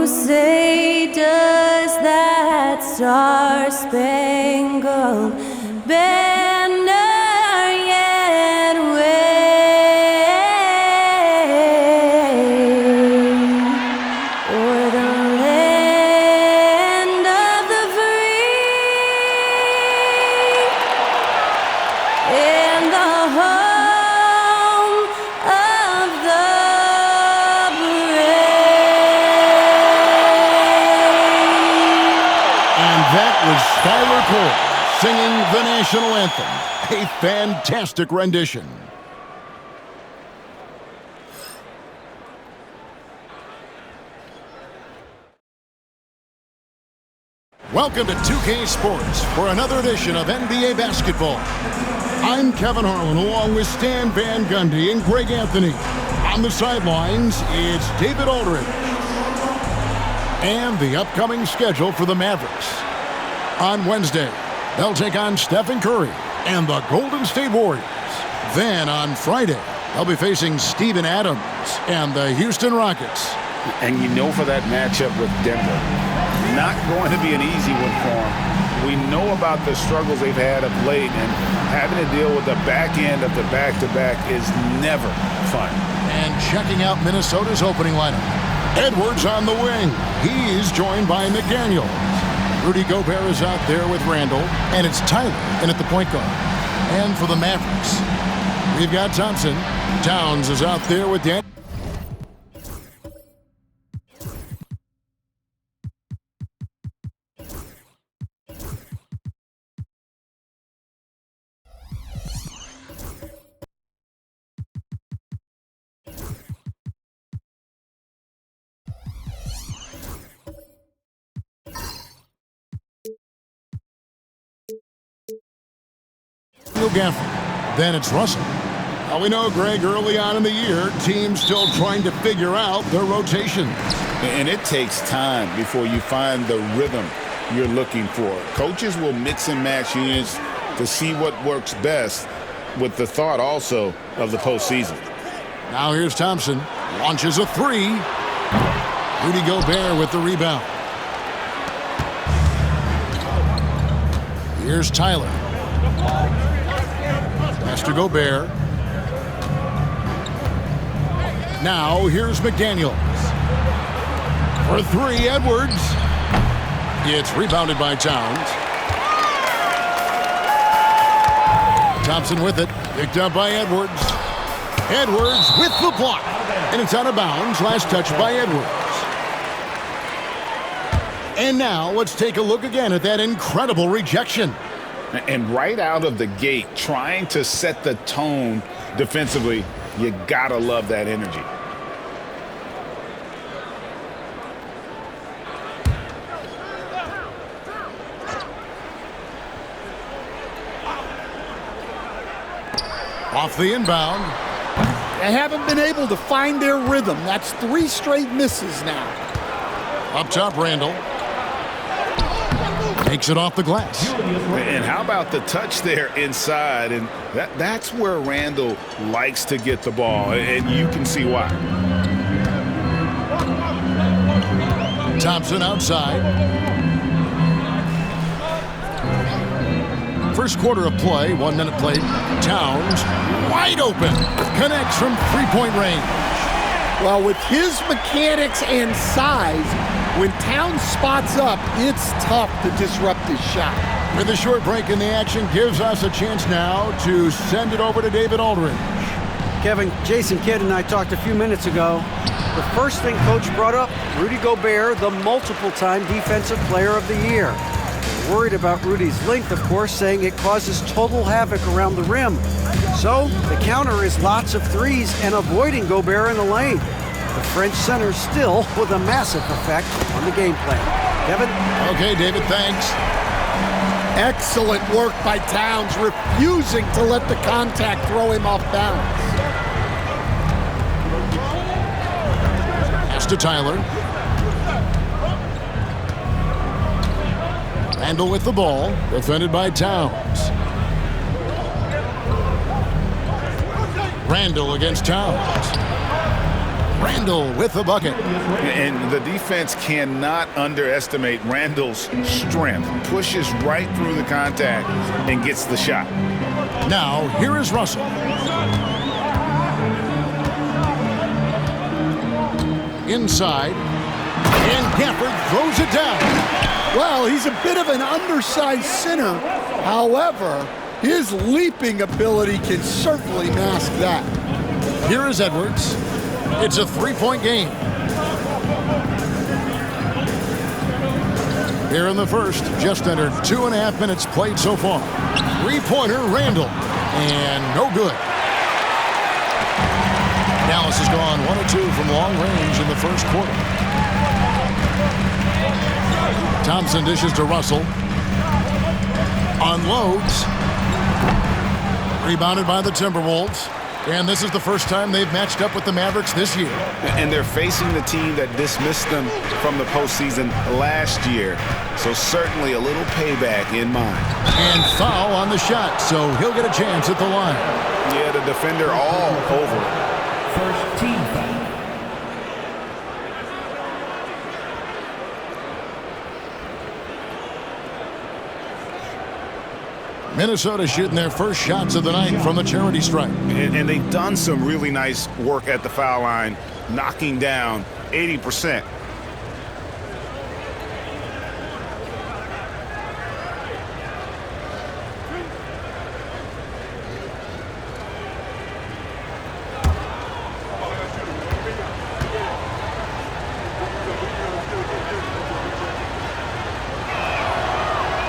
say does that star-spangled banner yet wave o'er the land of the free and the home of the That was Skylar Cole singing the national anthem. A fantastic rendition. Welcome to 2K Sports for another edition of NBA basketball. I'm Kevin Harlan along with Stan Van Gundy and Greg Anthony. On the sidelines, it's David Aldridge. And the upcoming schedule for the Mavericks. On Wednesday, they'll take on Stephen Curry and the Golden State Warriors. Then on Friday, they'll be facing Steven Adams and the Houston Rockets. And you know for that matchup with Denver, not going to be an easy one for them. We know about the struggles they've had of late, and having to deal with the back end of the back-to-back is never fun. And checking out Minnesota's opening lineup. Edwards on the wing. He's joined by McDaniel. Rudy Gobert is out there with Randall, and it's Tyler in at the point guard. And for the Mavericks, we've got Thompson. Towns is out there with Dan. Gafford. Then it's Russell. Now we know, Greg, early on in the year, teams still trying to figure out their rotations. And it takes time before you find the rhythm you're looking for. Coaches will mix and match units to see what works best, with the thought also of the postseason. Now here's Thompson. Launches a three. Rudy Gobert with the rebound. Here's Tyler. Pass to Gobert. Now here's McDaniels. For three, Edwards. It's rebounded by Towns. Thompson with it. Picked up by Edwards. Edwards with the block. And it's out of bounds. Last touch by Edwards. And now let's take a look again at that incredible rejection. And right out of the gate, trying to set the tone defensively, you gotta love that energy. Off the inbound. They haven't been able to find their rhythm. That's 3 straight misses now. Up top, Randall. Takes it off the glass. And how about the touch there inside? And that's where Randall likes to get the ball, and you can see why. Thompson outside. First quarter of play, 1 minute played. Towns wide open. Connects from three-point range. Well, with his mechanics and size, when Towns spots up, it's tough to disrupt his shot. With a short break in the action, gives us a chance now to send it over to David Aldridge. Kevin, Jason Kidd and I talked a few minutes ago. The first thing Coach brought up, Rudy Gobert, the multiple-time Defensive Player of the Year. They're worried about Rudy's length, of course, saying it causes total havoc around the rim. So the counter is lots of threes and avoiding Gobert in the lane. The French center still with a massive effect on the game plan. Kevin? Okay, David, thanks. Excellent work by Towns, refusing to let the contact throw him off balance. Pass to Tyler. Randall with the ball, defended by Towns. Randall against Towns. Randall with the bucket. And the defense cannot underestimate Randall's strength. Pushes right through the contact and gets the shot. Now, here is Russell. Inside. And Gafford throws it down. Well, he's a bit of an undersized center. However, his leaping ability can certainly mask that. Here is Edwards. It's a three-point game. Here in the first, just under 2.5 minutes played so far. Three-pointer, Randall. And no good. Dallas has gone 1 of 2 from long range in the first quarter. Thompson dishes to Russell. Unloads. Rebounded by the Timberwolves. And this is the first time they've matched up with the Mavericks this year. And they're facing the team that dismissed them from the postseason last year. So certainly a little payback in mind. And foul on the shot, so he'll get a chance at the line. Yeah, the defender all over it. First team foul. Minnesota shooting their first shots of the night from the charity stripe. And they've done some really nice work at the foul line, knocking down 80%.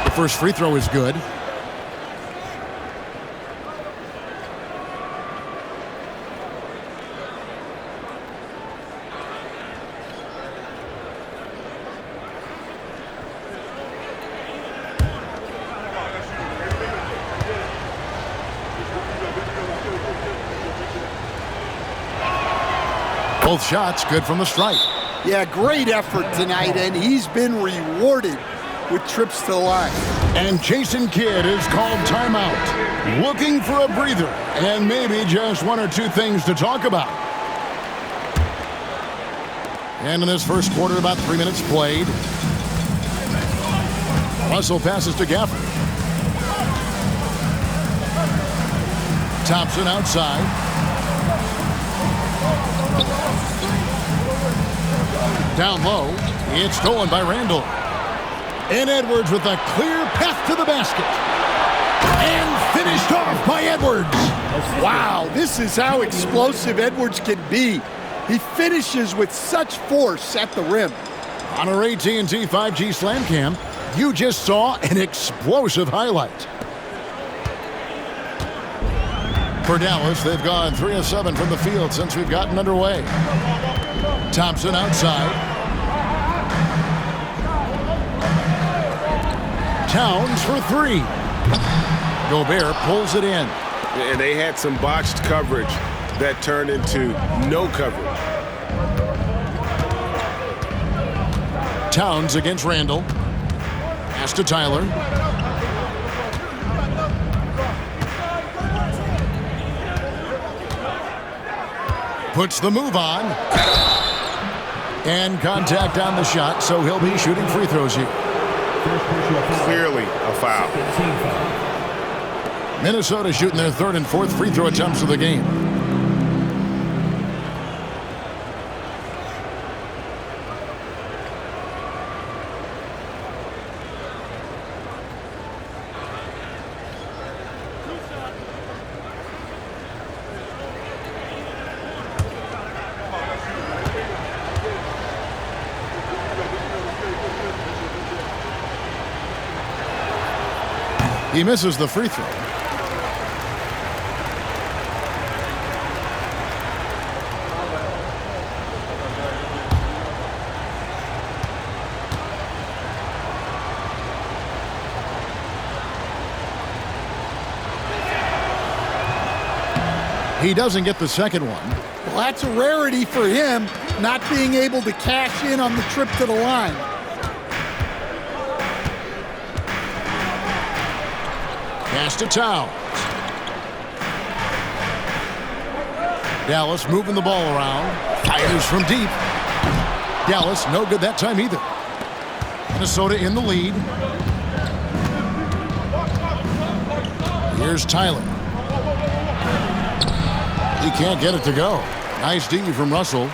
The first free throw is good. Both shots good from the stripe. Yeah, great effort tonight, and he's been rewarded with trips to the line. And Jason Kidd is called timeout. Looking for a breather and maybe just 1 or 2 things to talk about. And in this first quarter, about 3 minutes played. Russell passes to Gafford. Thompson outside. Down low, it's stolen by Randall. And Edwards with a clear path to the basket. And finished off by Edwards. Wow, this is how explosive Edwards can be. He finishes with such force at the rim. On our AT&T 5G Slam Cam, you just saw an explosive highlight. For Dallas, they've gone 3 of 7 from the field since we've gotten underway. Thompson outside. Towns for 3. Gobert pulls it in. And they had some botched coverage that turned into no coverage. Towns against Randall. Pass to Tyler. Puts the move on. And contact on the shot, so he'll be shooting free throws here. Clearly a foul. Minnesota shooting their 3rd and 4th free throw attempts of the game. He misses the free throw. He doesn't get the second one. Well, that's a rarity for him, not being able to cash in on the trip to the line. Pass to Towns. Dallas moving the ball around. Fires from deep. Dallas, no good that time either. Minnesota in the lead. Here's Tyler. He can't get it to go. Nice D from Russell.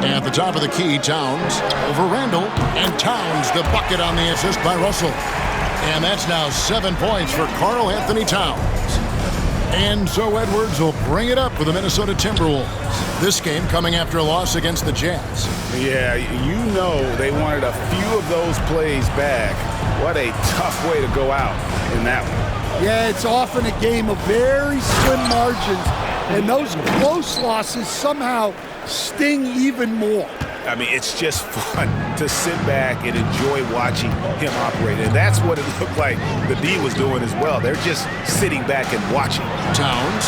At the top of the key, Towns over Randall. And Towns the bucket on the assist by Russell. And that's now 7 points for Karl Anthony Towns. And so Edwards will bring it up for the Minnesota Timberwolves. This game coming after a loss against the Jazz. Yeah, you know they wanted a few of those plays back. What a tough way to go out in that one. Yeah, it's often a game of very slim margins, and those close losses somehow sting even more. I mean, it's just fun to sit back and enjoy watching him operate. And that's what it looked like the D was doing as well. They're just sitting back and watching. Towns.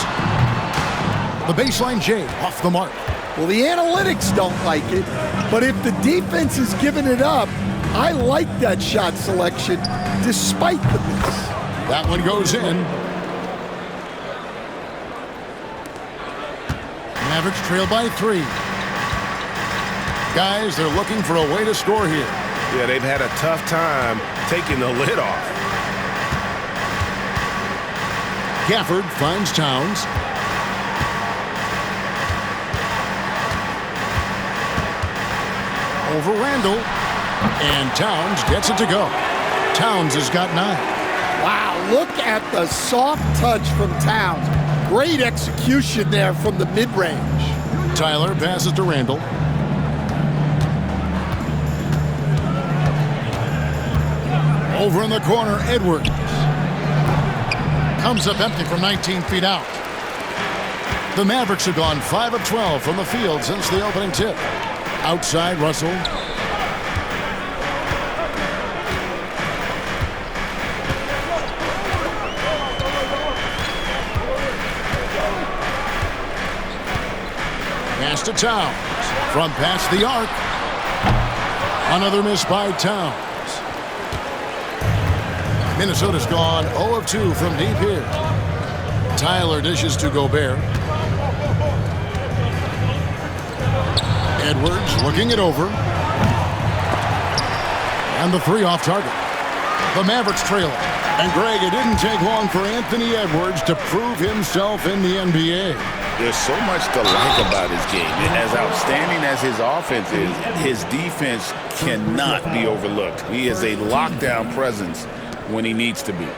The baseline J off the mark. Well, the analytics don't like it, but if the defense is giving it up, I like that shot selection despite the miss. That one goes in. Mavericks trail by 3. Guys, they're looking for a way to score here. Yeah, they've had a tough time taking the lid off. Gafford finds Towns. Over Randall. And Towns gets it to go. Towns has got 9. Wow, look at the soft touch from Towns. Great execution there from the mid-range. Tyler passes to Randall. Over in the corner, Edwards. Comes up empty from 19 feet out. The Mavericks have gone 5 of 12 from the field since the opening tip. Outside, Russell. Pass to Towns. From past the arc. Another miss by Towns. Minnesota's gone 0 of 2 from deep here. Tyler dishes to Gobert. Edwards looking it over. And the 3 off target. The Mavericks trail it. And Greg, it didn't take long for Anthony Edwards to prove himself in the NBA. There's so much to like about his game. As outstanding as his offense is, his defense cannot be overlooked. He is a lockdown presence when he needs to be.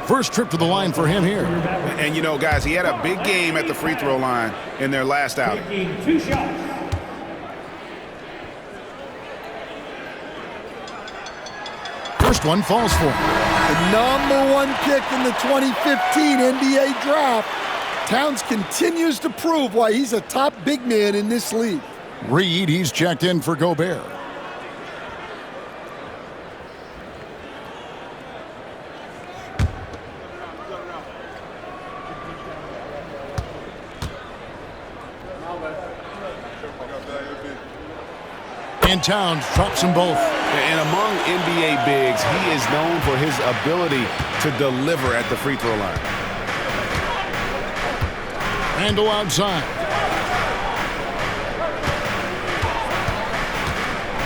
First trip to the line for him here. And you know, guys, he had a big game at the free throw line in their last outing. 2 shots. First one falls for him. The #1 pick in the 2015 NBA draft. Towns continues to prove why he's a top big man in this league. Reed, he's checked in for Gobert. And Towns drops them both. And among NBA bigs, he is known for his ability to deliver at the free throw line. Randall outside.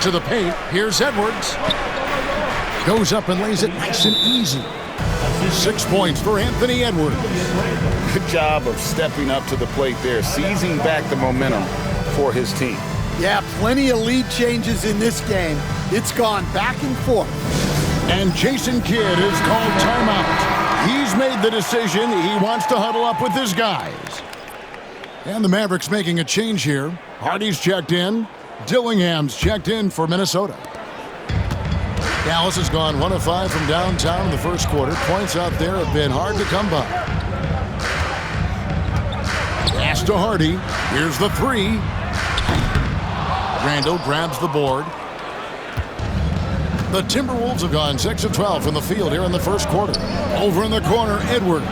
To the paint. Here's Edwards. Goes up and lays it nice and easy. 6 points for Anthony Edwards. Good job of stepping up to the plate there, seizing back the momentum for his team. Yeah, plenty of lead changes in this game. It's gone back and forth. And Jason Kidd has called timeout. He's made the decision. He wants to huddle up with his guys. And the Mavericks making a change here. Hardy's checked in. Dillingham's checked in for Minnesota. Dallas has gone 1 of 5 from downtown in the first quarter. Points out there have been hard to come by. Pass to Hardy. Here's the 3. Randall grabs the board. The Timberwolves have gone 6 of 12 from the field here in the first quarter. Over in the corner, Edwards.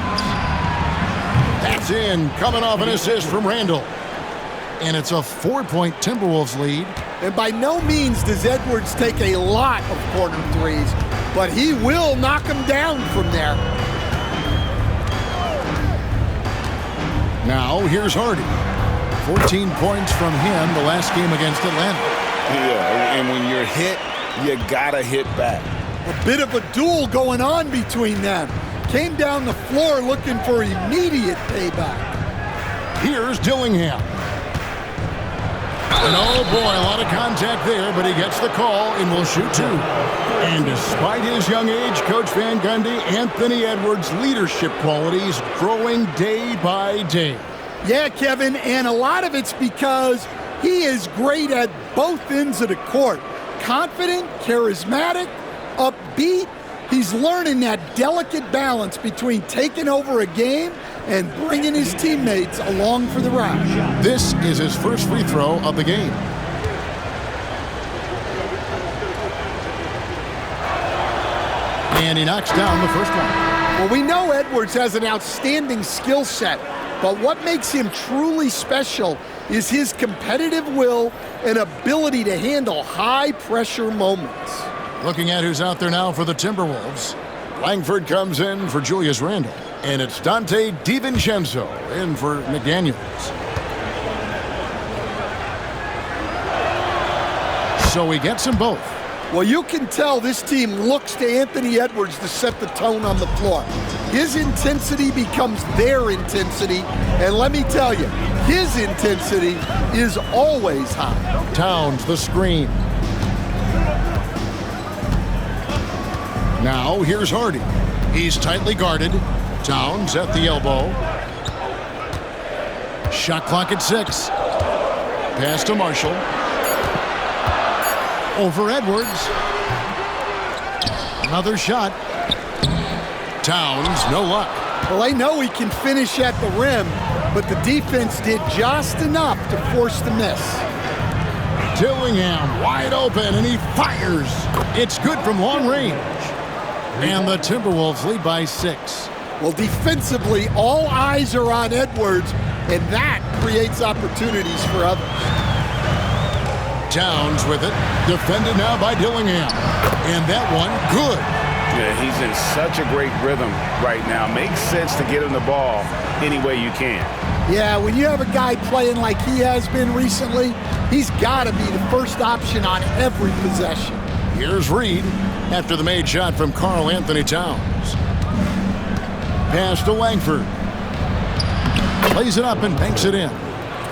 That's in, coming off an assist from Randall. And it's a 4-point Timberwolves lead. And by no means does Edwards take a lot of corner threes, but he will knock them down from there. Now, here's Hardy. 14 points from him the last game against Atlanta. Yeah, and when you're hit, you gotta hit back. A bit of a duel going on between them. Came down the floor looking for immediate payback. Here's Dillingham. And oh boy, a lot of contact there, but he gets the call and will shoot 2. And despite his young age, Coach Van Gundy, Anthony Edwards' leadership qualities growing day by day. Yeah, Kevin, and a lot of it's because he is great at both ends of the court. Confident, charismatic, upbeat. He's learning that delicate balance between taking over a game and bringing his teammates along for the ride. This is his first free throw of the game. And he knocks down the first one. Well, we know Edwards has an outstanding skill set, but what makes him truly special is his competitive will and ability to handle high-pressure moments. Looking at who's out there now for the Timberwolves. Langford comes in for Julius Randle. And it's Dante DiVincenzo in for McDaniels. So he gets them both. Well, you can tell this team looks to Anthony Edwards to set the tone on the floor. His intensity becomes their intensity, and let me tell you, his intensity is always high. Towns the screen. Now here's Hardy. He's tightly guarded. Towns at the elbow. Shot clock at 6. Pass to Marshall. Over Edwards. Another shot. Towns, no luck. Well, I know he can finish at the rim, but the defense did just enough to force the miss. Dillingham wide open, and he fires. It's good from long range. And the Timberwolves lead by 6. Well, defensively, all eyes are on Edwards, and that creates opportunities for others. Towns with it. Defended now by Dillingham. And that one, good. Yeah, he's in such a great rhythm right now. Makes sense to get him the ball any way you can. Yeah, when you have a guy playing like he has been recently, he's got to be the first option on every possession. Here's Reed after the made shot from Karl Anthony Towns. Pass to Langford. Plays it up and banks it in.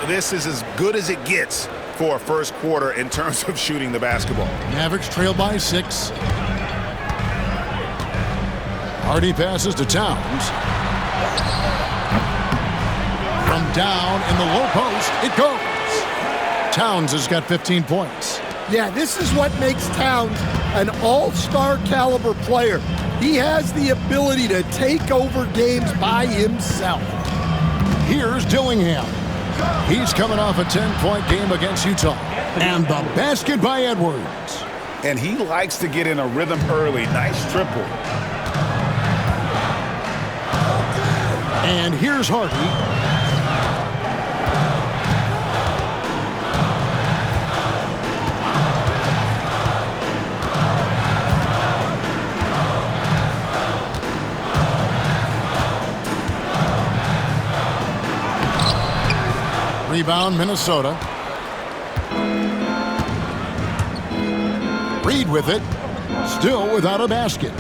This is as good as it gets for a first quarter in terms of shooting the basketball. Mavericks trail by 6. Hardy passes to Towns. From down in the low post, it goes. Towns has got 15 points. Yeah, this is what makes Towns an all-star caliber player. He has the ability to take over games by himself. Here's Dillingham. He's coming off a 10-point game against Utah. And the basket by Edwards. And he likes to get in a rhythm early. Nice triple. And here's Hardy. Rebound, Minnesota. Reed with it. Still without a basket.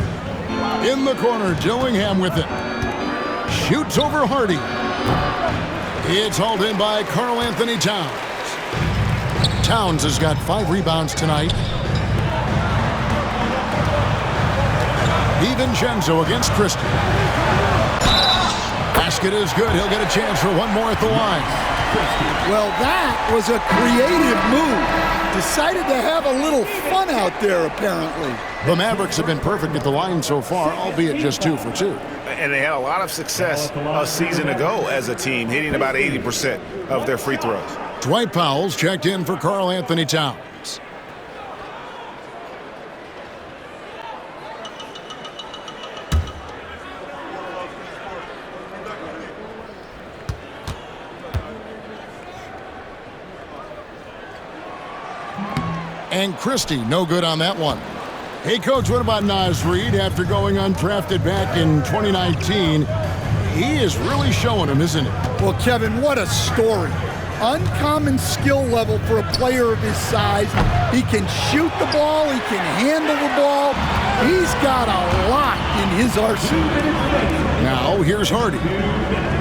In the corner, Dillingham with it. Shoots over Hardy. It's hauled in by Karl Anthony Towns. Towns has got 5 rebounds tonight. DiVincenzo against Christie. Basket is good. He'll get a chance for one more at the line. Well, that was a creative move. Decided to have a little fun out there, apparently. The Mavericks have been perfect at the line so far, albeit just 2 for 2. And they had a lot of success a season ago as a team, hitting about 80% of their free throws. Dwight Powell's checked in for Karl Anthony Towns. And Christie, no good on that one. Hey, Coach, what about Naz Reid after going undrafted back in 2019? He is really showing him, isn't it? Well, Kevin, what a story. Uncommon skill level for a player of his size. He can shoot the ball. He can handle the ball. He's got a lot in his arsenal. Now, here's Hardy.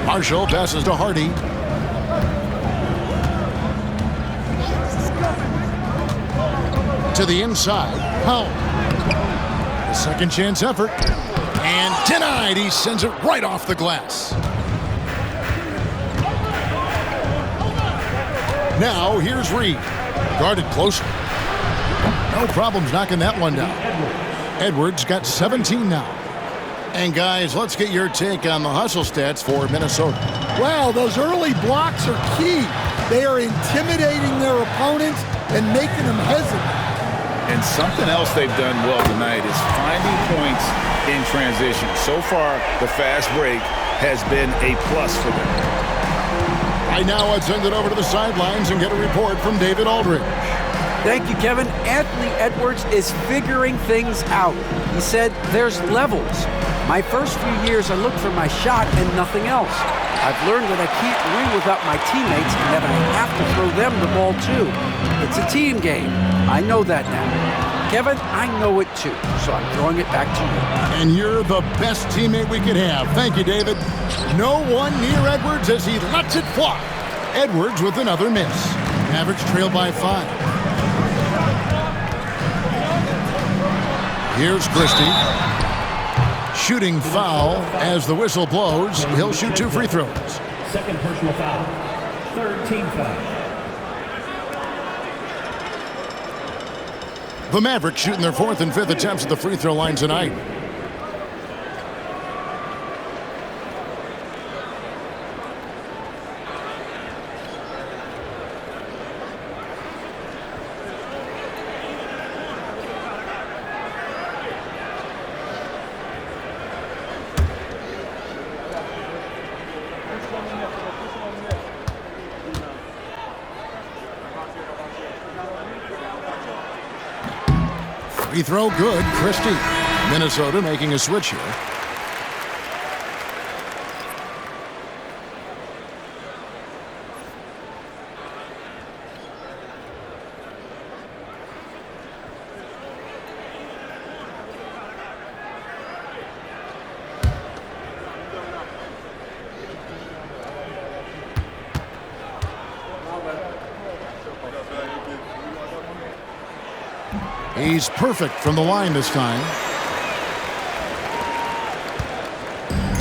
Marshall passes to Hardy. To the inside. Powell. A second chance effort. And denied. He sends it right off the glass. Now, here's Reid. Guarded closely. No problems knocking that one down. Edwards got 17 now. And guys, let's get your take on the hustle stats for Minnesota. Well, those early blocks are key. They are intimidating their opponents and making them hesitant. And something else they've done well tonight is finding points in transition. So far, the fast break has been a plus for them. Right now, I'd send it over to the sidelines and get a report from David Aldridge. Thank you, Kevin. Anthony Edwards is figuring things out. He said there's levels. My first few years, I looked for my shot and nothing else. I've learned that I can't win without my teammates and that I have to throw them the ball too. It's a team game. I know that now. Kevin, I know it too, so I'm throwing it back to you. And you're the best teammate we could have. Thank you, David. No one near Edwards as he lets it fly. Edwards with another miss. Mavericks trail by 5. Here's Christie. Shooting foul as the whistle blows. He'll shoot 2 free throws. Second personal foul. Third team foul. The Mavericks shooting their 4th and 5th attempts at the free throw line tonight. Free throw good. Christie. Minnesota making a switch here. He's perfect from the line this time.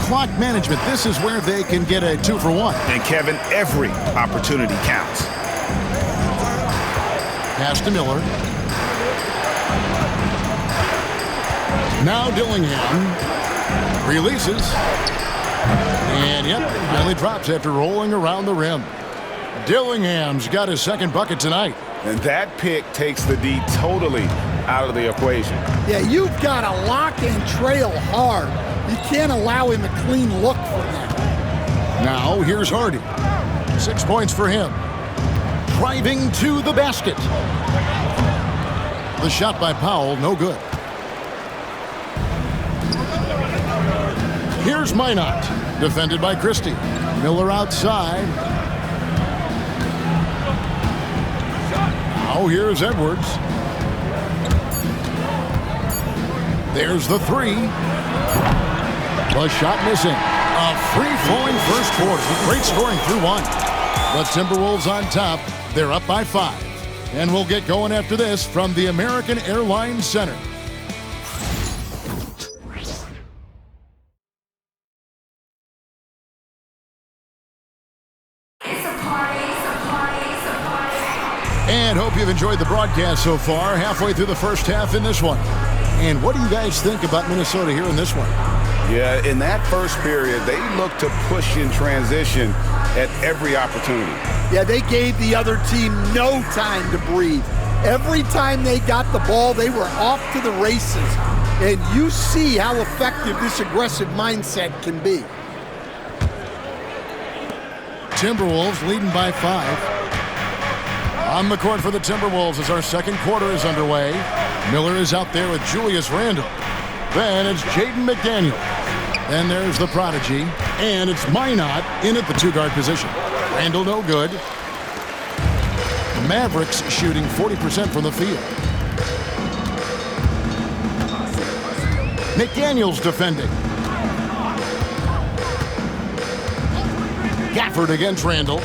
Clock management. This is where they can get a 2 for 1. And Kevin, every opportunity counts. Pass to Miller. Now Dillingham releases. And yep, finally drops after rolling around the rim. Dillingham's got his second bucket tonight. And that pick takes the D totally out of the equation. Yeah, you've got to lock and trail hard. You can't allow him a clean look for that. Now here's Hardy. 6 points for him. Driving to the basket. The shot by Powell, no good. Here's Minot. Defended by Christie. Miller outside. Now here's Edwards. There's the 3. The shot missing. A free-flowing first quarter. Great scoring through 1. The Timberwolves on top. They're up by 5. And we'll get going after this from the American Airlines Center. And hope you've enjoyed the broadcast so far. Halfway through the first half in this one. And what do you guys think about Minnesota here in this one? Yeah, in that first period, they looked to push in transition at every opportunity. Yeah, they gave the other team no time to breathe. Every time they got the ball, they were off to the races. And you see how effective this aggressive mindset can be. Timberwolves leading by 5. On the court for the Timberwolves as our second quarter is underway. Miller is out there with Julius Randle. Then it's Jaden McDaniel. Then there's the prodigy. And it's Minot in at the two-guard position. Randle no good. The Mavericks shooting 40% from the field. McDaniel's defending. Gafford against Randle.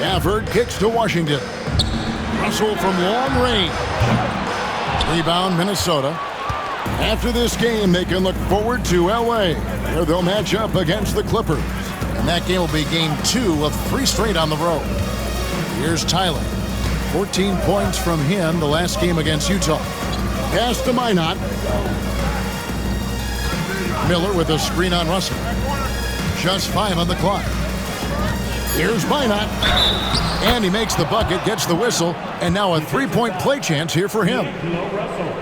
Gafford kicks to Washington. Russell from long range. Rebound, Minnesota. After this game, they can look forward to L.A., where they'll match up against the Clippers. And that game will be game 2 of 3 straight on the road. Here's Tyler. 14 points from him the last game against Utah. Pass to Minot. Miller with a screen on Russell. Just 5 on the clock. Here's Minot. And he makes the bucket, gets the whistle, and now a 3-point play chance here for him.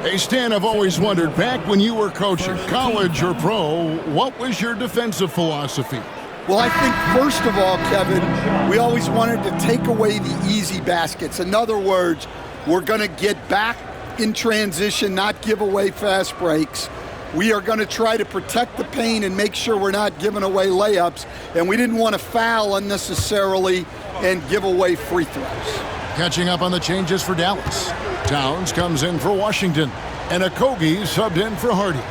Hey, Stan, I've always wondered, back when you were coaching, college or pro, what was your defensive philosophy? Well, I think first of all, Kevin, we always wanted to take away the easy baskets. In other words, we're going to get back in transition, not give away fast breaks. We are going to try to protect the paint and make sure we're not giving away layups. And we didn't want to foul unnecessarily and give away free throws. Catching up on the changes for Dallas. Towns comes in for Washington. And Okogie subbed in for Hardy.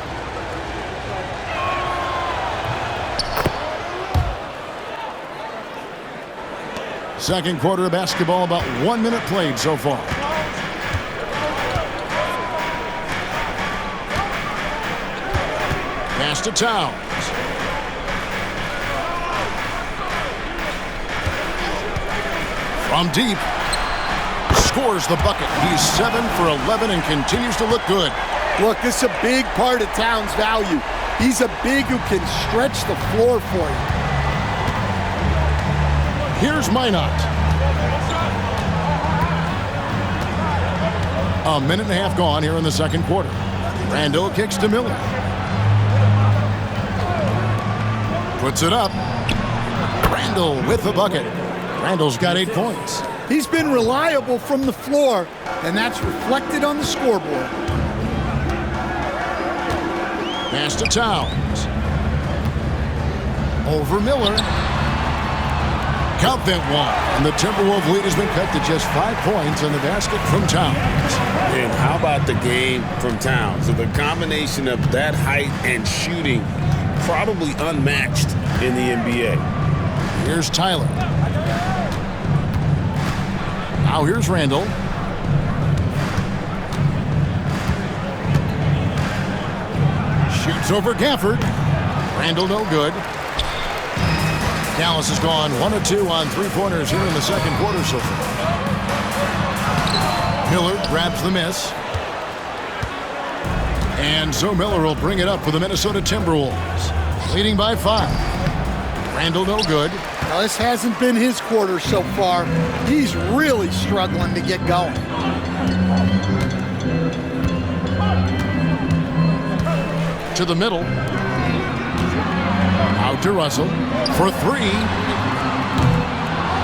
Second quarter of basketball, about 1 minute played so far. Pass to Towns. From deep. Scores the bucket. He's 7 for 11 and continues to look good. Look, this is a big part of Towns' value. He's a big who can stretch the floor for you. Here's Minot. A minute and a half gone here in the second quarter. Randle kicks to Miller. Puts it up. Randle with the bucket. Randle's got 8 points. He's been reliable from the floor, and that's reflected on the scoreboard. Pass to Towns. Over Miller. Count that one. And the Timberwolves lead has been cut to just 5 points on the basket from Towns. And how about the game from Towns? So the combination of that height and shooting, probably unmatched in the NBA. Here's Tyler. Now here's Randle. Shoots over Gafford. Randle no good. Dallas has gone 1 of 2 on 3-pointers here in the second quarter so far. Miller grabs the miss. And so Miller will bring it up for the Minnesota Timberwolves. Leading by 5. Randle no good. Now, this hasn't been his quarter so far. He's really struggling to get going. To the middle. Out to Russell for 3.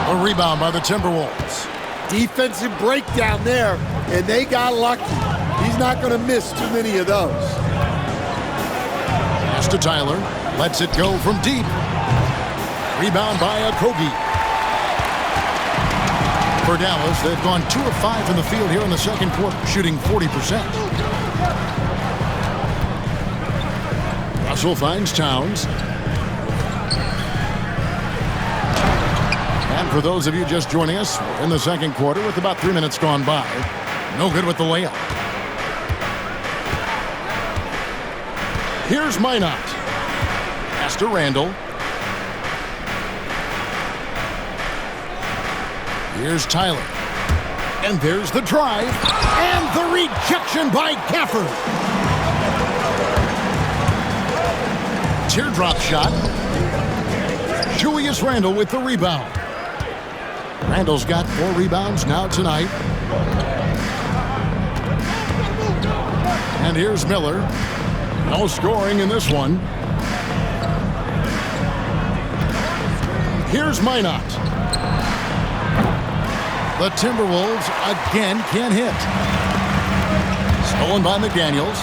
A rebound by the Timberwolves. Defensive breakdown there, and they got lucky. He's not going to miss too many of those. Pass to Tyler. Lets it go from deep. Rebound by Okogie. For Dallas, they've gone 2 of 5 from the field here in the second quarter, shooting 40%. Russell finds Towns. And for those of you just joining us, we're in the second quarter with about 3 minutes gone by. No good with the layup. Here's Minot. Pass to Randle. Here's Tyler. And there's the drive. And the rejection by Gafford. Teardrop shot. Julius Randle with the rebound. Randle's got 4 rebounds now tonight. And here's Miller. No scoring in this one. Here's Minot. The Timberwolves again can't hit. Stolen by McDaniels.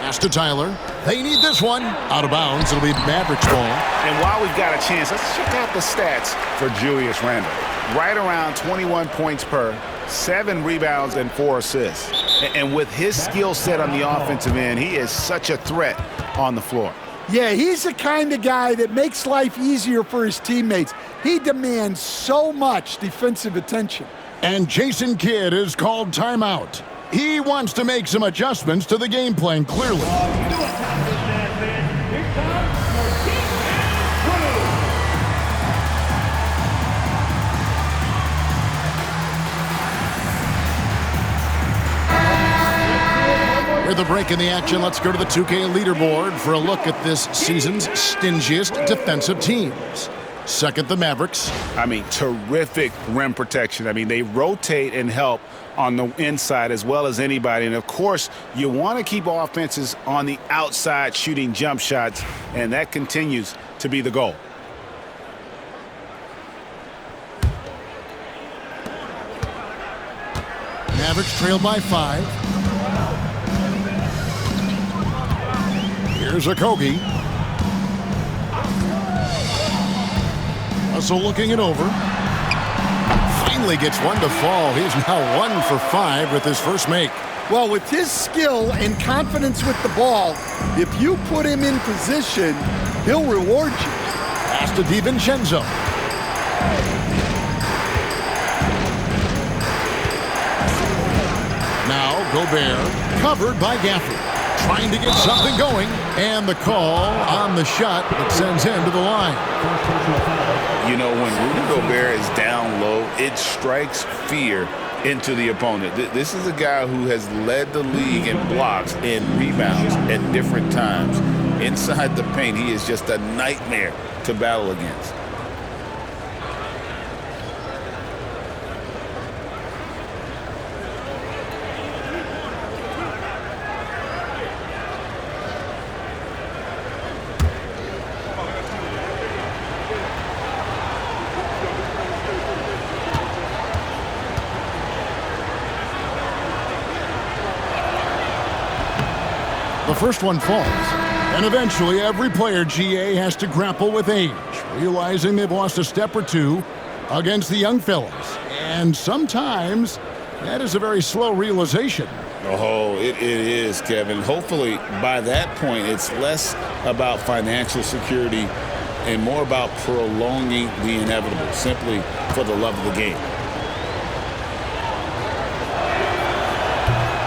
Pass to Tyler. They need this one. Out of bounds. It'll be Mavericks ball. And while we've got a chance, let's check out the stats for Julius Randle. Right around 21 points per, 7 rebounds, and 4 assists. And with his skill set on the offensive end, he is such a threat on the floor. Yeah, he's the kind of guy that makes life easier for his teammates. He demands so much defensive attention. And Jason Kidd is called timeout. He wants to make some adjustments to the game plan, clearly. With a break in the action, let's go to the 2K leaderboard for a look at this season's stingiest defensive teams. Second, the Mavericks. I mean, terrific rim protection. I mean, they rotate and help on the inside as well as anybody. And, of course, you want to keep offenses on the outside shooting jump shots, and that continues to be the goal. Mavericks trail by 5. Here's Okogie. Russell looking it over. Finally gets one to fall. He's now 1 for 5 with his first make. Well, with his skill and confidence with the ball, if you put him in position, he'll reward you. Pass to DiVincenzo. Now Gobert, covered by Gafford. Trying to get something going, and the call on the shot that sends him to the line. You know, when Rudy Gobert is down low, it strikes fear into the opponent. This is a guy who has led the league in blocks and rebounds at different times. Inside the paint, he is just a nightmare to battle against. The first one falls. And eventually every player, GA, has to grapple with age, realizing they've lost a step or two against the young fellas. And sometimes that is a very slow realization. Oh, it is, Kevin. Hopefully by that point it's less about financial security and more about prolonging the inevitable, simply for the love of the game.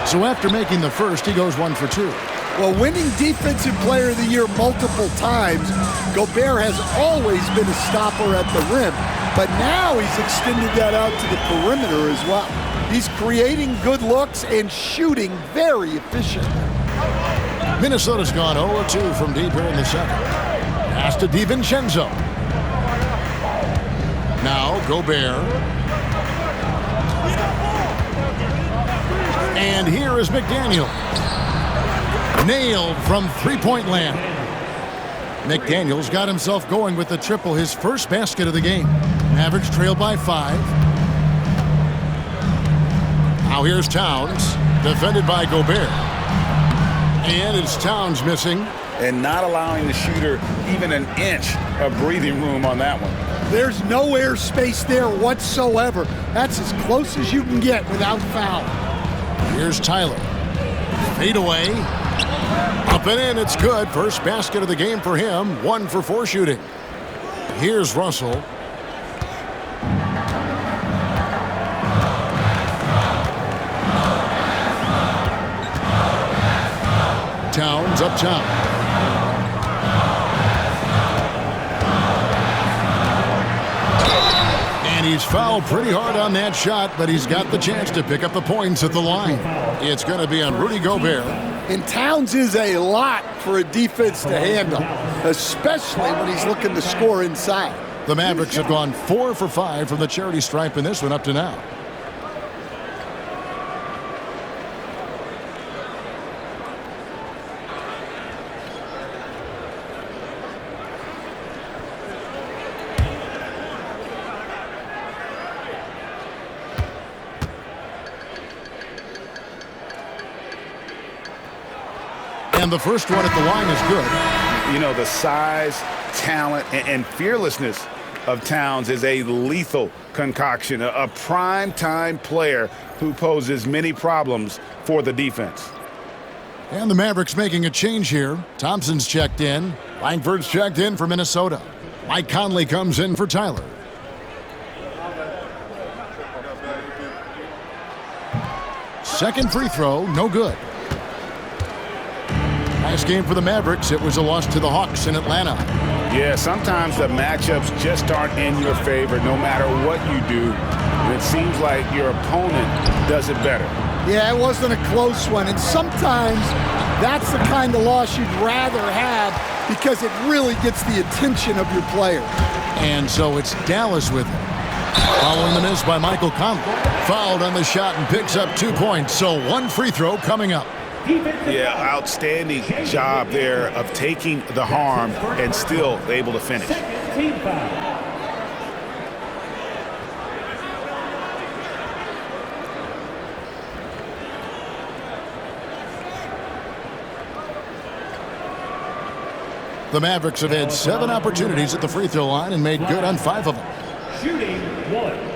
So after making the first, he goes 1 for 2. Well, winning Defensive Player of the Year multiple times, Gobert has always been a stopper at the rim, but now he's extended that out to the perimeter as well. He's creating good looks and shooting very efficiently. Minnesota's gone 0-2 from deep here in the second. Pass to DiVincenzo. Now Gobert. And here is McDaniel. Nailed from three-point land. McDaniels got himself going with the triple, his first basket of the game. Mavericks trail by 5. Now here's Towns, defended by Gobert. And it's Towns missing. And not allowing the shooter even an inch of breathing room on that one. There's no air space there whatsoever. That's as close as you can get without foul. Here's Tyler. Fade away. Up and in, it's good. First basket of the game for him. 1 for 4 shooting. Here's Russell. Towns up top. And he's fouled pretty hard on that shot, but he's got the chance to pick up the points at the line. It's going to be on Rudy Gobert. And Towns is a lot for a defense to handle, especially when he's looking to score inside. The Mavericks have gone 4 for 5 from the charity stripe in this one up to now. And the first one at the line is good. You know, the size, talent, and fearlessness of Towns is a lethal concoction, a prime-time player who poses many problems for the defense. And the Mavericks making a change here. Thompson's checked in. Langford's checked in for Minnesota. Mike Conley comes in for Tyler. Second free throw, no good. Last game for the Mavericks, it was a loss to the Hawks in Atlanta. Yeah, sometimes the matchups just aren't in your favor no matter what you do. And it seems like your opponent does it better. Yeah, it wasn't a close one. And sometimes that's the kind of loss you'd rather have because it really gets the attention of your player. And so it's Dallas with it. Following the miss by Michael Conley. Fouled on the shot and picks up 2 points. So one free throw coming up. Yeah, outstanding job there of taking the harm and still able to finish. Team foul. The Mavericks have had 7 opportunities at the free throw line and made good on 5 of them. Shooting 1.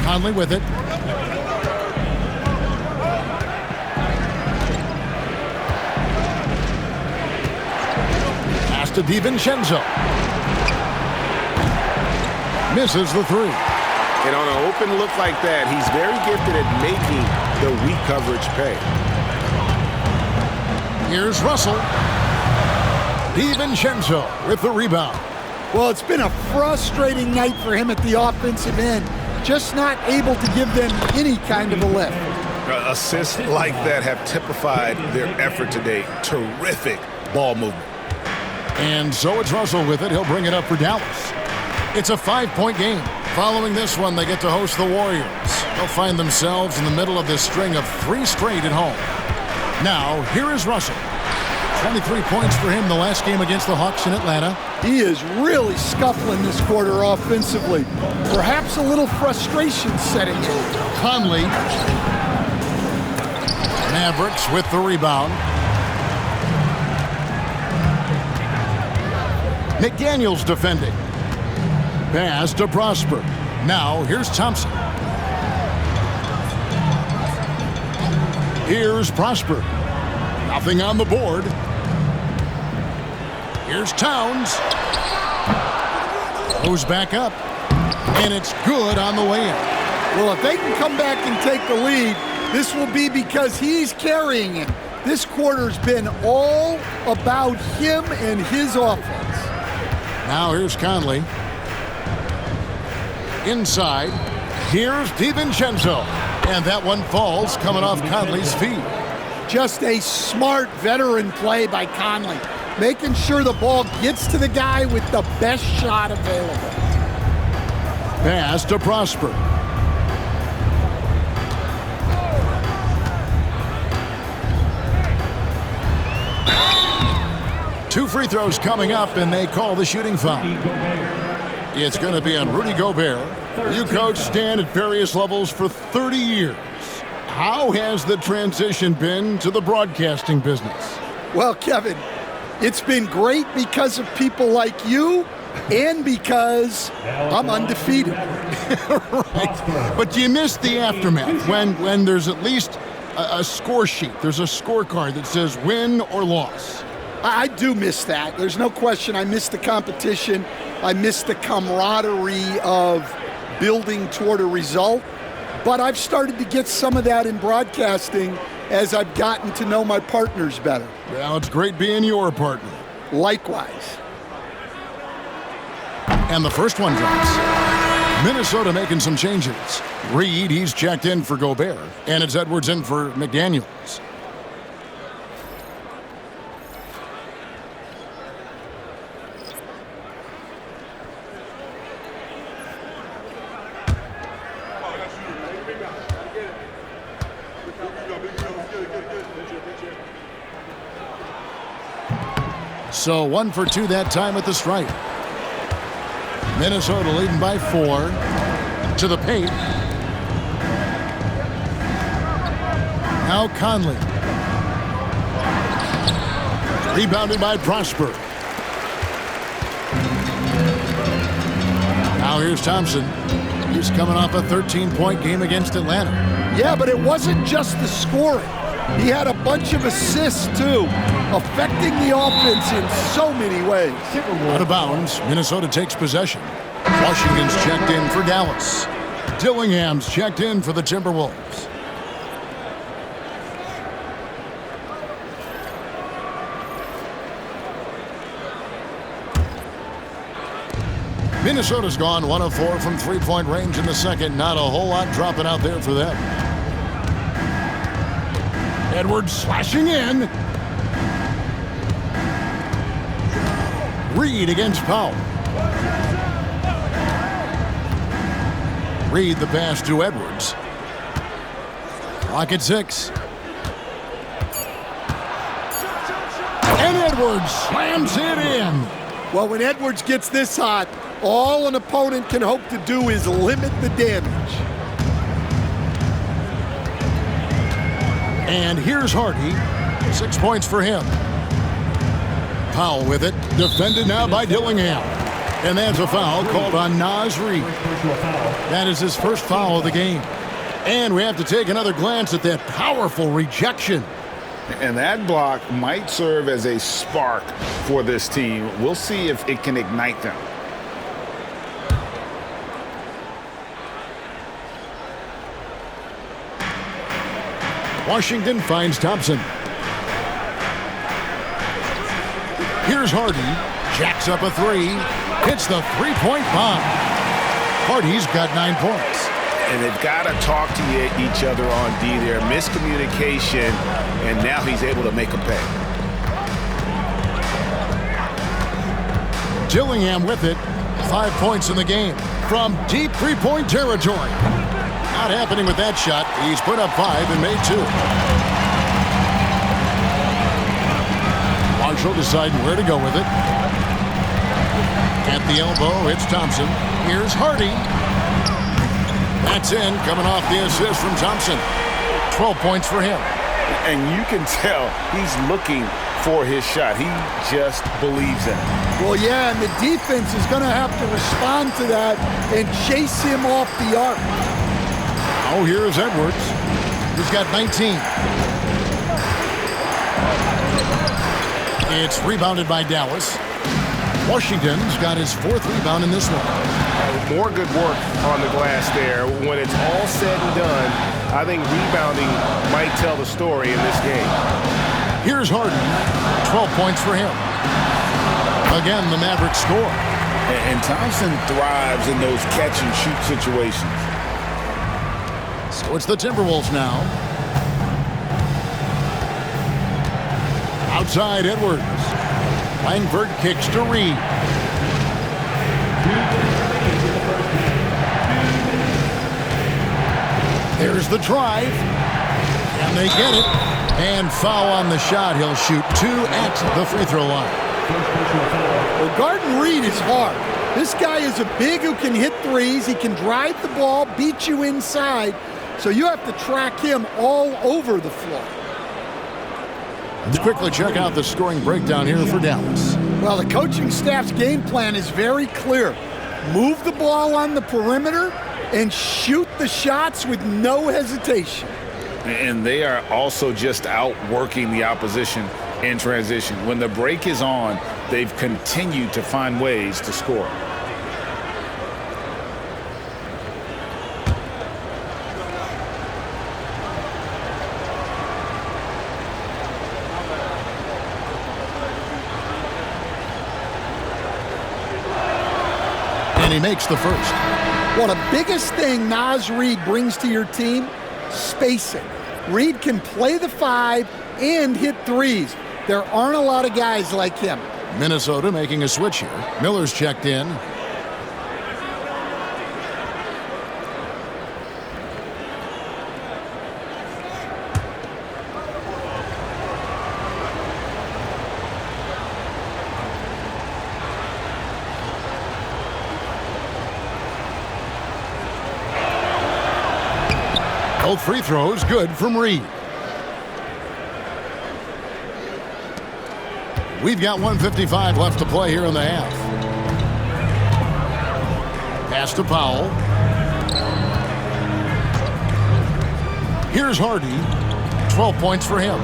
Conley with it. Pass to DiVincenzo. Misses the 3. And on an open look like that, he's very gifted at making the weak coverage pay. Here's Russell. DiVincenzo with the rebound. Well, it's been a frustrating night for him at the offensive end. Just not able to give them any kind of a lift. Assists like that have typified their effort today. Terrific ball movement. And so it's Russell with it. He'll bring it up for Dallas. It's a 5-point game. Following this one, they get to host the Warriors. They'll find themselves in the middle of this string of 3 straight at home. Now, here is Russell. 23 points for him the last game against the Hawks in Atlanta. He is really scuffling this quarter offensively. Perhaps a little frustration setting in. Conley. Mavericks with the rebound. McDaniels defending. Pass to Prosper. Now here's Thompson. Here's Prosper. Nothing on the board. Here's Towns. Goes back up. And it's good on the way in. Well, if they can come back and take the lead, this will be because he's carrying him. This quarter's been all about him and his offense. Now here's Conley. Inside. Here's DiVincenzo. And that one falls coming off Conley's feet. Just a smart veteran play by Conley, making sure the ball gets to the guy with the best shot available. Pass to Prosper. Two free throws coming up, and they call the shooting foul. It's going to be on Rudy Gobert. You coached Stan at various levels for 30 years. How has the transition been to the broadcasting business? Well, Kevin, it's been great because of people like you and because I'm undefeated. Right. But do you miss the aftermath when there's at least a score sheet? There's a scorecard that says win or loss. I do miss that. There's no question. I miss the competition. I miss the camaraderie of building toward a result. But I've started to get some of that in broadcasting as I've gotten to know my partners better. Well, it's great being your partner. Likewise. And the first one drops. Minnesota making some changes. Reed, he's checked in for Gobert. And it's Edwards in for McDaniels. So 1 for 2 that time at the stripe. Minnesota leading by 4. To the paint. Now Conley. Rebounded by Prosper. Now here's Thompson. He's coming off a 13-point game against Atlanta. Yeah, but it wasn't just the scoring. He had a bunch of assists, too, affecting the offense in so many ways. Out of bounds, Minnesota takes possession. Washington's checked in for Dallas. Dillingham's checked in for the Timberwolves. Minnesota's gone 1 of 4 from three-point range in the second. Not a whole lot dropping out there for them. Edwards slashing in. Reed against Powell. Reed the pass to Edwards. Clock at 6. And Edwards slams it in. Well, when Edwards gets this hot, all an opponent can hope to do is limit the damage. And here's Hardy. 6 points for him. Powell with it. Defended now by Dillingham. And that's a foul called on Naz Reid. That is his first foul of the game. And we have to take another glance at that powerful rejection. And that block might serve as a spark for this team. We'll see if it can ignite them. Washington finds Thompson. Here's Hardy. Jacks up a 3. Hits the three-point bomb. Hardy's got 9 points. And they've got to talk to each other on D there. Miscommunication, and now he's able to make a pay. Dillingham with it. 5 points in the game from deep three-point territory. Not happening with that shot. He's put up 5 and made 2. Marshall deciding where to go with it. At the elbow, it's Thompson. Here's Hardy. That's in, coming off the assist from Thompson. 12 points for him. And you can tell he's looking for his shot. He just believes in it. Well, yeah, and the defense is going to have to respond to that and chase him off the arc. Oh, here's Edwards. He's got 19. It's rebounded by Dallas. Washington's got his 4th rebound in this one. More good work on the glass there. When it's all said and done, I think rebounding might tell the story in this game. Here's Harden. 12 points for him. Again, the Mavericks score. And Thompson thrives in those catch-and-shoot situations. So it's the Timberwolves now. Outside Edwards. Langford kicks to Reed. There's the drive. And they get it. And foul on the shot. He'll shoot 2 at the free throw line. Well, guarding Reed is hard. This guy is a big who can hit threes. He can drive the ball, beat you inside. So you have to track him all over the floor. Let's quickly check out the scoring breakdown here for Dallas. Well, the coaching staff's game plan is very clear. Move the ball on the perimeter and shoot the shots with no hesitation. And they are also just outworking the opposition in transition. When the break is on, they've continued to find ways to score. And he makes the first. Well, the biggest thing Naz Reid brings to your team, spacing. Reid can play the 5 and hit threes. There aren't a lot of guys like him. Minnesota making a switch here. Miller's checked in. Both free throws good from Reed. We've got 1:55 left to play here in the half. Pass to Powell. Here's Hardy. 12 points for him.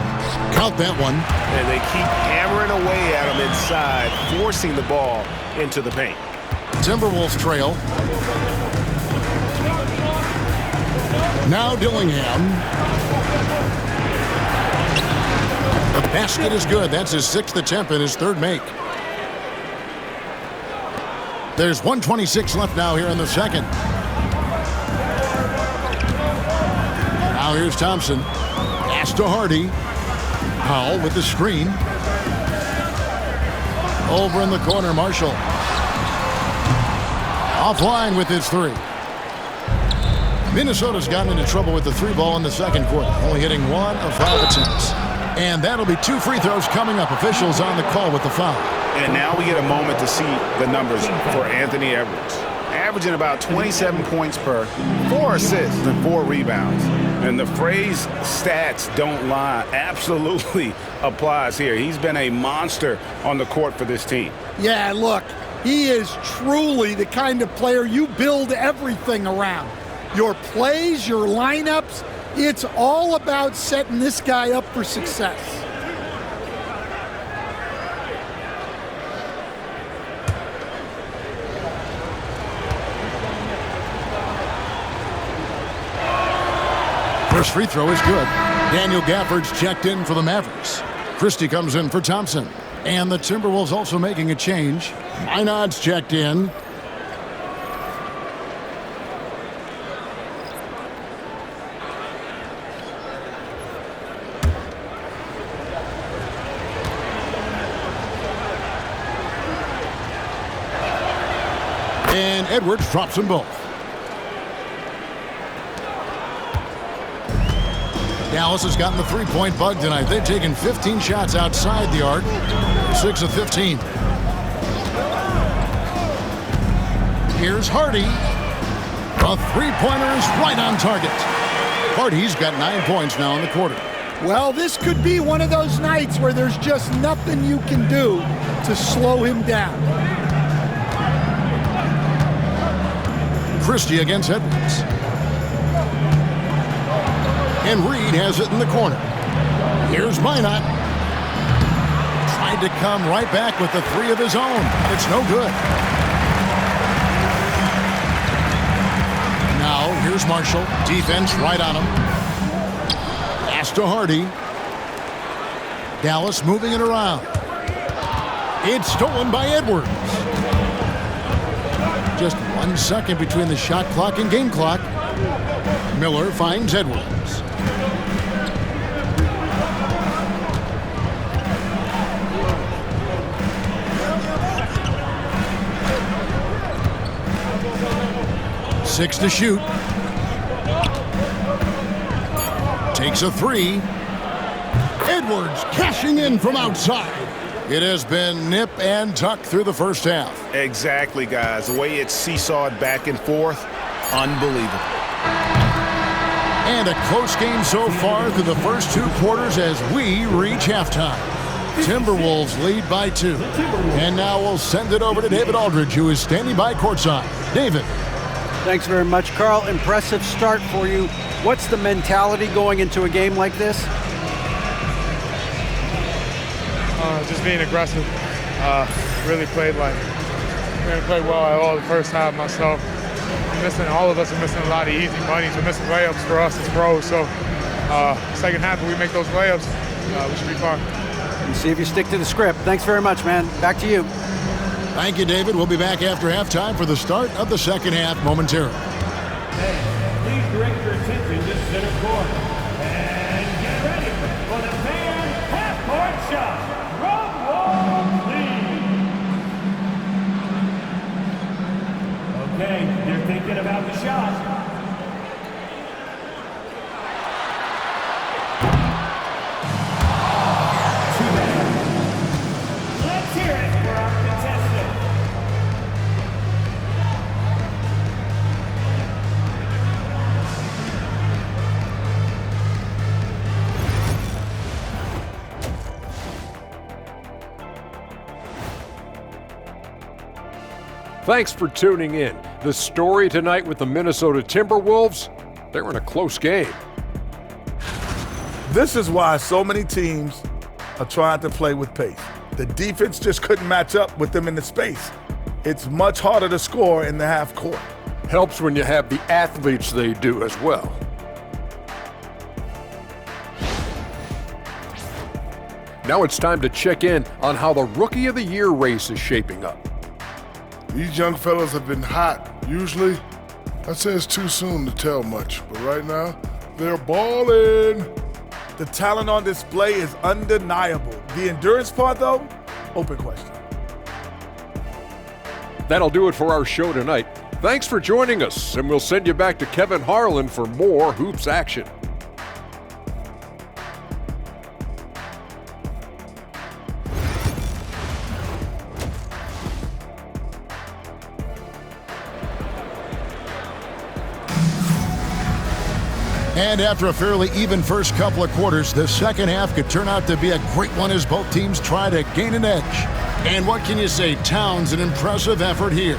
Count that one. And they keep hammering away at him inside, forcing the ball into the paint. Timberwolves trail. Now Dillingham. The basket is good. That's his 6th attempt and his 3rd make. There's 1:26 left now here in the second. Now here's Thompson. Pass to Hardy. Powell with the screen. Over in the corner, Marshall. Offline with his 3. Minnesota's gotten into trouble with the 3 ball in the second quarter, only hitting 1 of 5 attempts. And that'll be 2 free throws coming up. Officials on the call with the foul. And now we get a moment to see the numbers for Anthony Edwards. Averaging about 27 points per, 4 assists and 4 rebounds. And the phrase stats don't lie absolutely applies here. He's been a monster on the court for this team. Yeah, look, he is truly the kind of player you build everything around. Your plays, your lineups, it's all about setting this guy up for success. First free throw is good. Daniel Gafford's checked in for the Mavericks. Christie comes in for Thompson. And the Timberwolves also making a change. Minod's checked in. And Edwards drops them both. Dallas has gotten the three-point bug tonight. They've taken 15 shots outside the arc. 6 of 15. Here's Hardy. The three-pointer is right on target. Hardy's got 9 points now in the quarter. Well, this could be one of those nights where there's just nothing you can do to slow him down. Christie against Edwards. And Reed has it in the corner. Here's Minot. Tried to come right back with the 3 of his own. It's no good. Now, here's Marshall. Defense right on him. Pass to Hardy. Dallas moving it around. It's stolen by Edwards. Just 1 second between the shot clock and game clock. Miller finds Edwards. Six to shoot. Takes a 3. Edwards cashing in from outside. It has been nip and tuck through the first half. Exactly, guys. The way it's seesawed back and forth, unbelievable. And a close game so far through the first 2 quarters as we reach halftime. Timberwolves lead by 2. And now we'll send it over to David Aldridge, who is standing by courtside. David. Thanks very much, Carl. Impressive start for you. What's the mentality going into a game like this? Just being aggressive. Really played well at all the first half myself. All of us are missing a lot of easy monies. We're missing layups for us as pros. So second half, if we make those layups, we should be fine. And see if you stick to the script. Thanks very much, man. Back to you. Thank you, David. We'll be back after halftime for the start of the second half momentarily. Please direct your attention to center court. And get ready for the fan half-court shot. Drum roll, please. Okay, you're thinking about the shot. Let's hear it for our contestant. Thanks for tuning in. The story tonight with the Minnesota Timberwolves, they're in a close game. This is why so many teams are trying to play with pace. The defense just couldn't match up with them in the space. It's much harder to score in the half court. Helps when you have the athletes they do as well. Now it's time to check in on how the Rookie of the Year race is shaping up. These young fellas have been hot. Usually, I'd say it's too soon to tell much, but right now, they're balling. The talent on display is undeniable. The endurance part, though, open question. That'll do it for our show tonight. Thanks for joining us, and we'll send you back to Kevin Harlan for more hoops action. And after a fairly even first couple of quarters, the second half could turn out to be a great one as both teams try to gain an edge. And what can you say? Towns, an impressive effort here.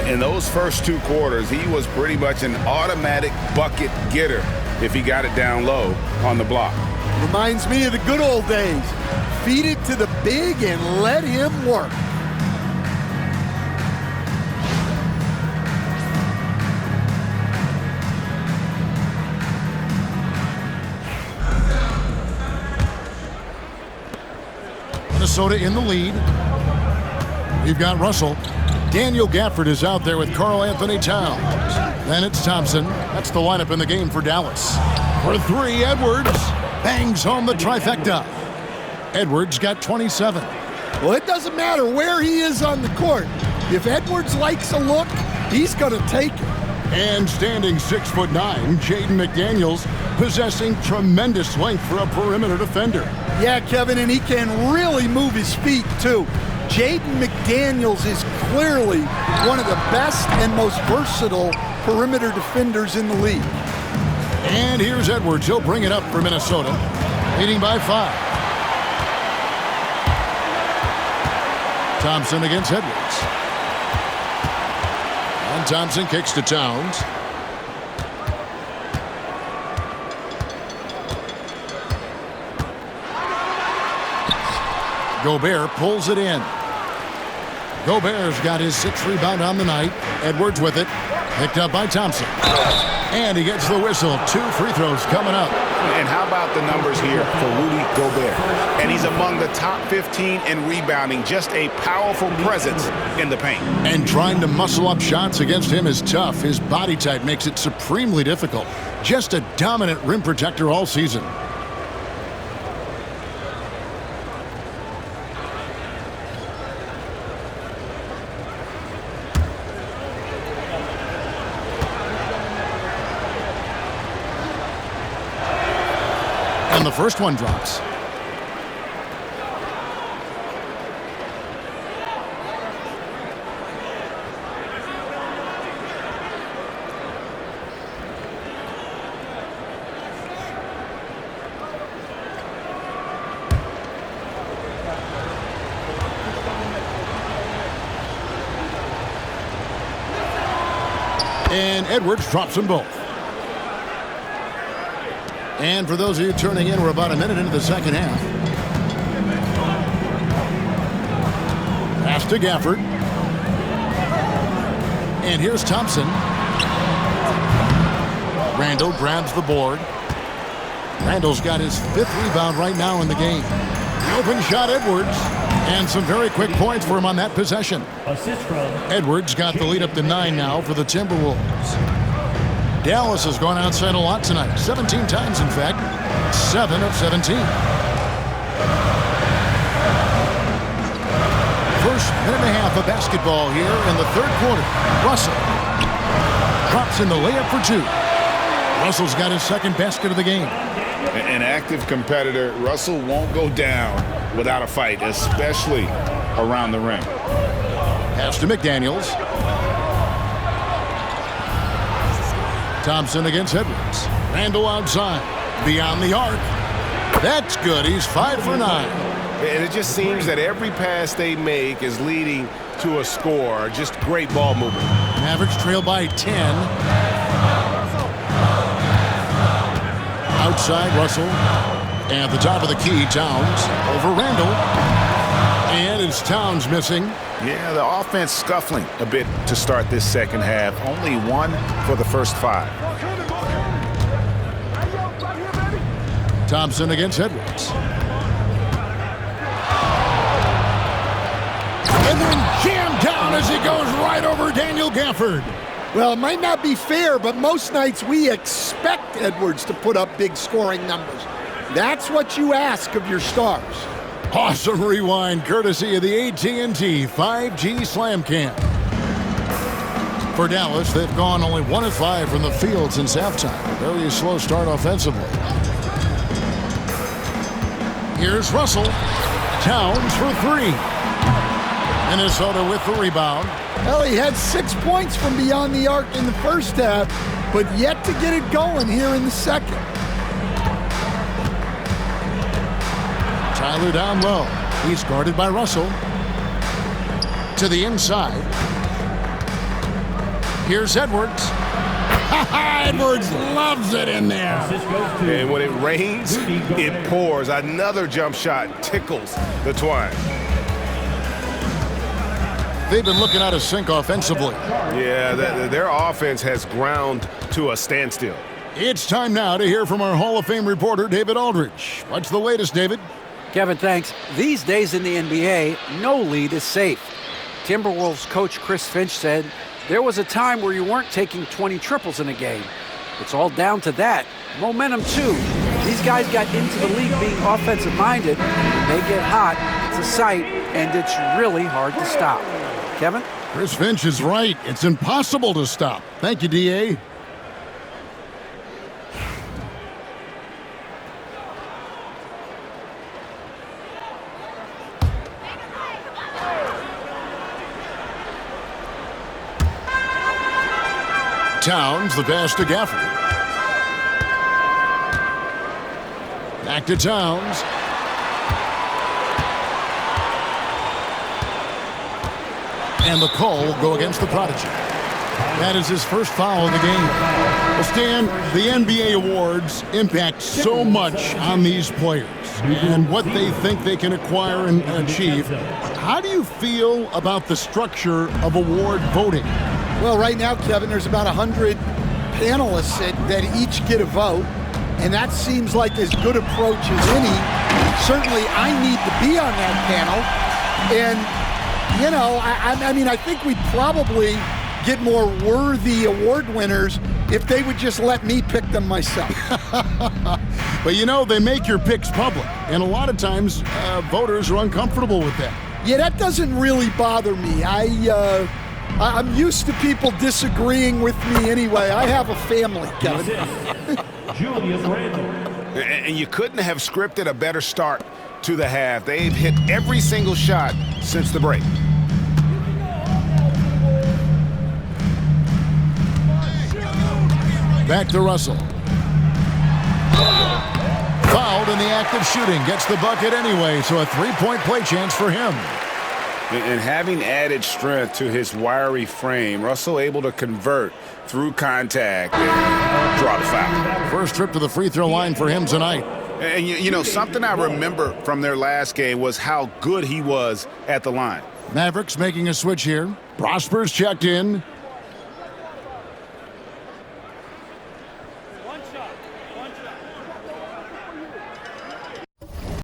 In those first 2 quarters, he was pretty much an automatic bucket getter if he got it down low on the block. Reminds me of the good old days. Feed it to the big and let him work. Minnesota in the lead. We've got Russell. Daniel Gafford is out there with Karl Anthony Towns. Then it's Thompson. That's the lineup in the game for Dallas. For 3, Edwards bangs home the trifecta. Edwards got 27. Well, it doesn't matter where he is on the court. If Edwards likes a look, he's going to take it. And standing 6'9", Jaden McDaniels, possessing tremendous length for a perimeter defender. Yeah, Kevin, and he can really move his feet, too. Jaden McDaniels is clearly one of the best and most versatile perimeter defenders in the league. And here's Edwards. He'll bring it up for Minnesota, leading by 5. Thompson against Edwards. And Thompson kicks to Towns. Gobert pulls it in. Gobert's got his 6th rebound on the night. Edwards with it. Picked up by Thompson. And he gets the whistle. 2 free throws coming up. And how about the numbers here for Rudy Gobert? And he's among the top 15 in rebounding. Just a powerful presence in the paint. And trying to muscle up shots against him is tough. His body type makes it supremely difficult. Just a dominant rim protector all season. And the first one drops. And Edwards drops them both. And for those of you turning in, we're about a minute into the second half. Pass to Gafford. And here's Thompson. Randall grabs the board. Randall's got his 5th rebound right now in the game. The open shot, Edwards. And some very quick points for him on that possession. Edwards got the lead up to 9 now for the Timberwolves. Dallas has gone outside a lot tonight. 17 times, in fact. 7 of 17. First minute and a half of basketball here in the 3rd quarter. Russell drops in the layup for 2. Russell's got his 2nd basket of the game. An active competitor. Russell won't go down without a fight, especially around the rim. Pass to McDaniels. Thompson against Edwards. Randall outside. Beyond the arc. That's good. He's 5 for 9. And it just seems that every pass they make is leading to a score. Just great ball movement. Mavericks trail by 10. Outside, Russell. At the top of the key, Towns. Over Randall. And it's Towns missing. Yeah, the offense scuffling a bit to start this second half. Only one for the first 5. Thompson against Edwards. And then jammed down as he goes right over Daniel Gafford. Well, it might not be fair, but most nights we expect Edwards to put up big scoring numbers. That's what you ask of your stars. Awesome rewind courtesy of the AT&T 5G Slam Cam. For Dallas, they've gone only 1 of 5 from the field since halftime. A very slow start offensively. Here's Russell. Towns for 3. Minnesota with the rebound. Well, he had 6 points from beyond the arc in the first half, but yet to get it going here in the second. Tyler down low. He's guarded by Russell. To the inside. Here's Edwards. Edwards loves it in there. And when it rains, it pours. Another jump shot tickles the twine. They've been looking out of sync offensively. Yeah, their offense has ground to a standstill. It's time now to hear from our Hall of Fame reporter, David Aldridge. What's the latest, David? Kevin, thanks. These days in the NBA, no lead is safe. Timberwolves coach Chris Finch said there was a time where you weren't taking 20 triples in a game. It's all down to that. Momentum, too. These guys got into the league being offensive-minded. They get hot. It's a sight, and it's really hard to stop. Kevin? Chris Finch is right. It's impossible to stop. Thank you, D.A. Towns, the pass to Gafford. Back to Towns. And the call will go against the Prodigy. That is his first foul of the game. Well, Stan, the NBA awards impact so much on these players and what they think they can acquire and achieve. How do you feel about the structure of award voting? Well, right now, Kevin, there's about 100 panelists that each get a vote, and that seems like as good approach as any. Certainly, I need to be on that panel, and, you know, I mean, I think we'd probably get more worthy award winners if they would just let me pick them myself. But, you know, they make your picks public, and a lot of times voters are uncomfortable with that. Yeah, that doesn't really bother me. I'm used to people disagreeing with me anyway. I have a family, Kevin. Julius Randle. And you couldn't have scripted a better start to the half. They've hit every single shot since the break. Back to Russell. Fouled in the act of shooting. Gets the bucket anyway, so a three-point play chance for him. And having added strength to his wiry frame, Russell able to convert through contact and draw the foul. First trip to the free throw line for him tonight. And you know, something I remember from their last game was how good he was at the line. Mavericks making a switch here. Prosper's checked in.